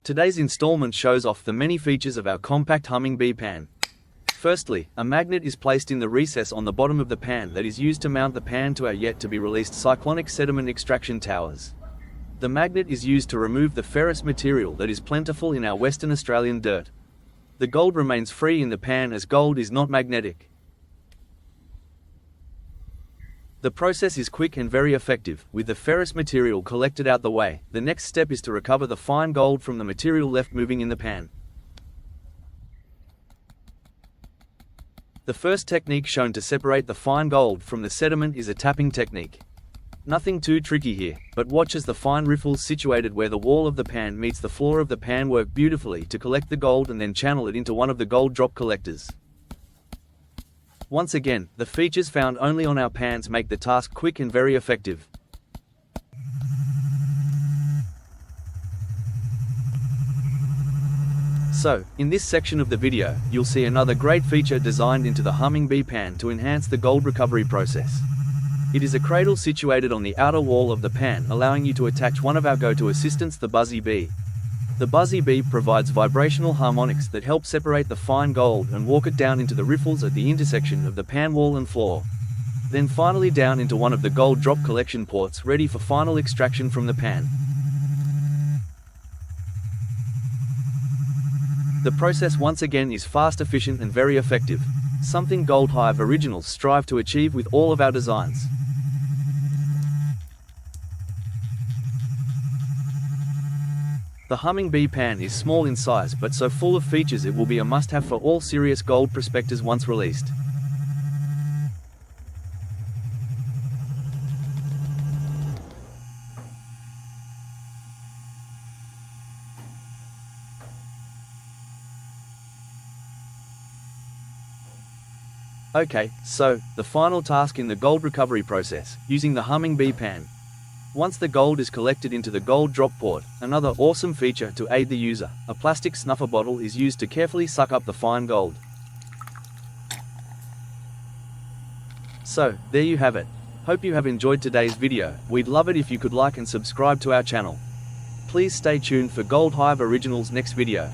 Today's installment shows off the many features of our compact humming bee pan. Firstly, a magnet is placed in the recess on the bottom of the pan that is used to mount the pan to our yet-to-be-released cyclonic sediment extraction towers. The magnet is used to remove the ferrous material that is plentiful in our Western Australian dirt. The gold remains free in the pan as gold is not magnetic. The process is quick and very effective. With the ferrous material collected out the way, the next step is to recover the fine gold from the material left moving in the pan. The first technique shown to separate the fine gold from the sediment is a tapping technique. Nothing too tricky here, but watch as the fine riffles situated where the wall of the pan meets the floor of the pan work beautifully to collect the gold and then channel it into one of the gold drop collectors. Once again, the features found only on our pans make the task quick and very effective. So, in this section of the video, you'll see another great feature designed into the humming bee pan to enhance the gold recovery process. It is a cradle situated on the outer wall of the pan, allowing you to attach one of our go-to assistants, the buzzy bee. The buzzy bee provides vibrational harmonics that help separate the fine gold and walk it down into the riffles at the intersection of the pan wall and floor. Then finally down into one of the gold drop collection ports ready for final extraction from the pan. The process once again is fast, efficient and very effective, something Gold Hive originals strive to achieve with all of our designs. The humming bee pan is small in size but so full of features it will be a must-have for all serious gold prospectors once released. Okay, so, the final task in the gold recovery process, using the humming bee pan. Once the gold is collected into the gold drop port, another awesome feature to aid the user, a plastic snuffer bottle is used to carefully suck up the fine gold. So, there you have it. Hope you have enjoyed today's video. We'd love it if you could like and subscribe to our channel. Please stay tuned for Gold Hive Originals' next video.